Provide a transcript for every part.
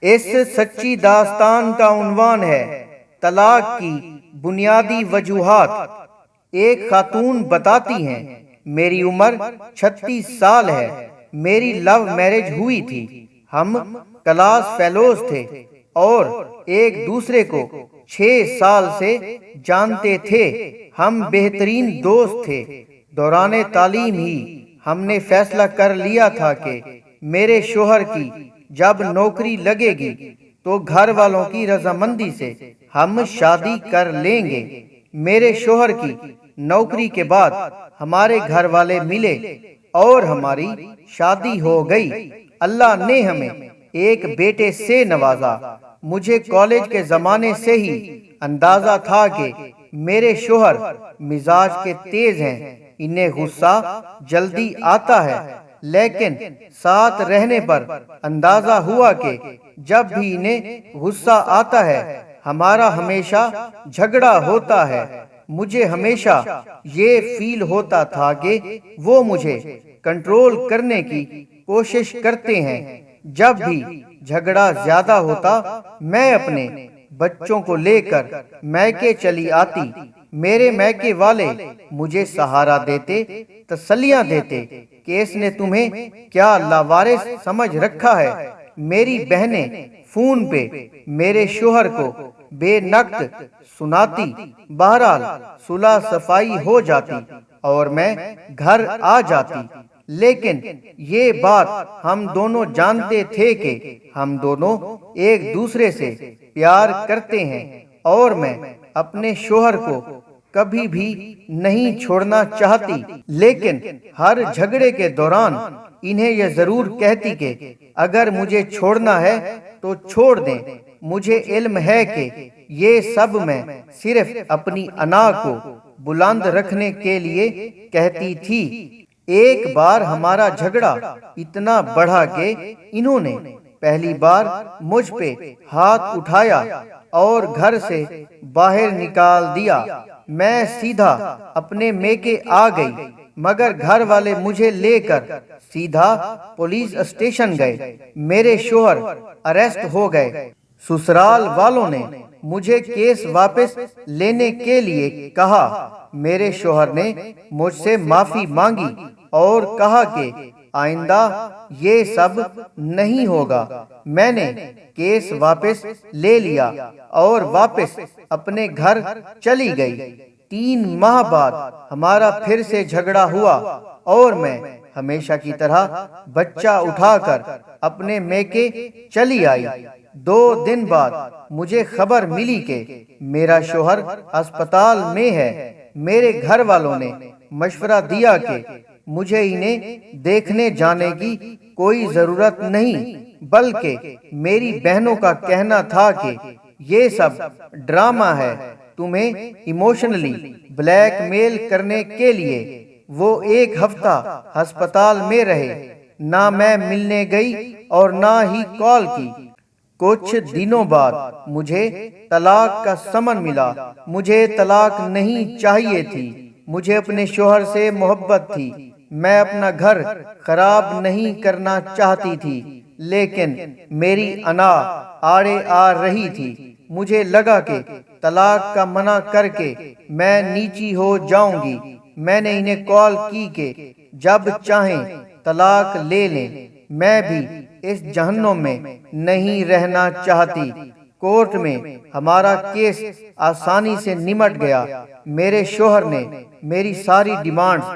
اس سچی داستان کا عنوان ہے طلاق کی بنیادی وجوہات۔ ایک خاتون بتاتی ہیں، میری عمر 36 سال ہے، میری لو میرج ہوئی تھی، ہم کلاس فیلوز تھے اور ایک دوسرے کو 6 سال سے جانتے تھے، ہم بہترین دوست تھے۔ دوران تعلیم ہی ہم نے فیصلہ کر لیا تھا کہ میرے شوہر کی جب نوکری لگے گی تو گھر والوں کی رضامندی سے ہم شادی کر لیں گے۔ میرے شوہر کی نوکری کے بعد ہمارے گھر والے ملے اور ہماری شادی ہو گئی۔ اللہ نے ہمیں ایک بیٹے سے نوازا۔ مجھے کالج کے زمانے سے ہی اندازہ تھا کہ میرے شوہر مزاج کے تیز ہیں، انہیں غصہ جلدی آتا ہے، لیکن ساتھ رہنے پر اندازہ ہوا کہ جب بھی انہیں غصہ آتا ہے ہمارا ہمیشہ جھگڑا ہوتا ہے۔ مجھے ہمیشہ یہ فیل ہوتا تھا کہ وہ مجھے کنٹرول کرنے کی کوشش کرتے ہیں۔ جب بھی جھگڑا زیادہ ہوتا میں اپنے بچوں کو لے کر میکے چلی آتی۔ میرے میکے والے مجھے سہارا دیتے، تسلیاں دیتے کہ اس نے تمہیں کیا لاوارث سمجھ رکھا ہے۔ میری بہنیں فون پہ میرے شوہر کو بے نقد سناتی، بہرحال صلح صفائی ہو جاتی اور میں گھر آ جاتی۔ لیکن یہ بات ہم دونوں جانتے تھے کہ ہم دونوں ایک دوسرے سے پیار کرتے ہیں اور میں اپنے شوہر کو کبھی بھی نہیں چھوڑنا چاہتی، لیکن ہر جھگڑے کے دوران انہیں یہ ضرور کہتی کہ اگر مجھے چھوڑنا ہے تو چھوڑ دیں۔ مجھے علم ہے کہ یہ سب میں صرف اپنی انا کو بلند رکھنے کے لیے کہتی تھی۔ ایک بار ہمارا جھگڑا اتنا بڑھا کہ انہوں نے پہلی بار مجھ پہ ہاتھ اٹھایا اور گھر سے باہر نکال دیا۔ میں سیدھا اپنے میکے آ گئی، مگر گھر والے مجھے لے کر سیدھا پولیس اسٹیشن گئے۔ میرے شوہر اریسٹ ہو گئے۔ سسرال والوں نے مجھے کیس واپس لینے کے لیے کہا۔ میرے شوہر نے مجھ سے معافی مانگی اور کہا کہ آئندہ یہ سب نہیں ہوگا۔ میں نے کیس واپس لے لیا اور واپس اپنے گھر چلی گئی۔ 3 ماہ بعد ہمارا پھر سے جھگڑا ہوا اور میں ہمیشہ کی طرح بچہ اٹھا کر اپنے میکے چلی آئی۔ 2 دن بعد مجھے خبر ملی کہ میرا شوہر ہسپتال میں ہے۔ میرے گھر والوں نے مشورہ دیا کہ مجھے انہیں دیکھنے جانے کی کوئی ضرورت نہیں، بلکہ میری بہنوں کا کہنا تھا کہ یہ سب ڈرامہ ہے، تمہیں ایموشنلی بلیک میل کرنے کے لیے۔ وہ 1 ہفتہ ہسپتال میں رہے، نہ میں ملنے گئی اور نہ ہی کال کی۔ کچھ دنوں بعد مجھے طلاق کا سمن ملا۔ مجھے طلاق نہیں چاہیے تھی، مجھے اپنے شوہر سے محبت تھی، میں اپنا گھر خراب نہیں کرنا چاہتی تھی، لیکن میری انا آڑے آ رہی تھی۔ مجھے لگا کہ طلاق کا منع کر کے میں نیچی ہو جاؤں گی۔ میں نے انہیں کال کی کہ جب چاہیں طلاق لے لیں، میں بھی اس جہنم میں نہیں رہنا چاہتی۔ کورٹ میں ہمارا کیس آسانی سے نمٹ گیا۔ میرے شوہر نے میری ساری ڈیمانڈز،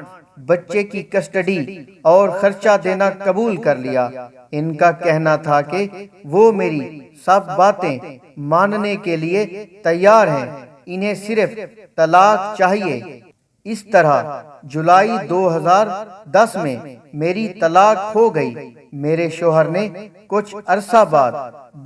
بچے کی کسٹڈی اور خرچہ دینا قبول کر لیا۔ ان کا کہنا تھا کہ وہ میری سب باتیں ماننے کے لیے تیار ہیں، انہیں صرف طلاق چاہیے۔ اس طرح جولائی 2010 میں میری طلاق ہو گئی۔ میرے شوہر نے کچھ عرصہ بعد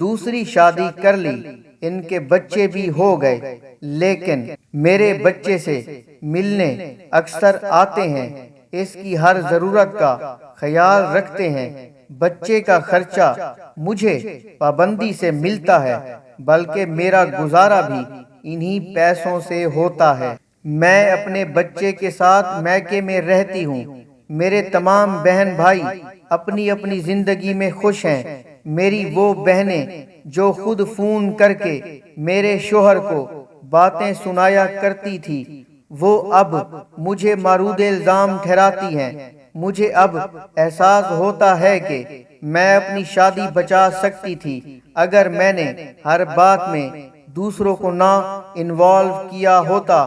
دوسری شادی کر لی، ان کے بچے بھی ہو گئے، لیکن میرے بچے سے ملنے اکثر آتے ہیں، اس کی ہر ضرورت کا خیال رکھتے ہیں۔ بچے کا خرچہ مجھے پابندی سے ملتا ہے، بلکہ میرا گزارا بھی انہی پیسوں سے ہوتا ہے۔ میں اپنے بچے کے ساتھ میکے میں رہتی ہوں۔ میرے تمام بہن بھائی اپنی اپنی زندگی میں خوش ہیں۔ میری وہ بہنیں جو خود فون کر کے میرے شوہر کو باتیں سنایا کرتی تھی وہ اب مجھے مارود الزام ٹھہراتی ہیں۔ مجھے اب احساس ہوتا ہے کہ میں اپنی شادی بچا سکتی تھی اگر میں نے ہر بات میں دوسروں کو نہ انوالو کیا ہوتا۔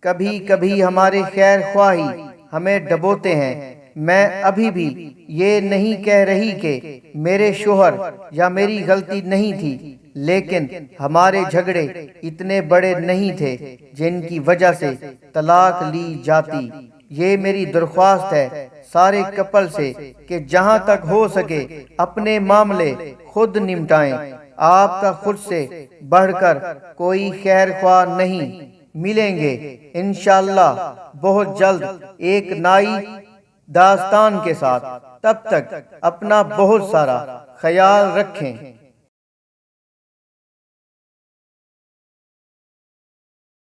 کبھی کبھی ہمارے خیر خواہی ہمیں ڈبوتے ہیں۔ میں ابھی بھی یہ نہیں کہہ رہی کہ میرے شوہر یا میری غلطی نہیں تھی، لیکن ہمارے جھگڑے اتنے بڑے نہیں تھے جن کی وجہ سے طلاق لی جاتی۔ یہ میری درخواست ہے سارے کپل سے کہ جہاں تک ہو سکے اپنے معاملے خود نمٹائیں۔ آپ کا خود سے بڑھ کر کوئی خیر خواہ نہیں۔ ملیں گے انشاءاللہ بہت جلد ایک نئی داستان کے ساتھ۔ تب تک اپنا بہت سارا خیال رکھیں۔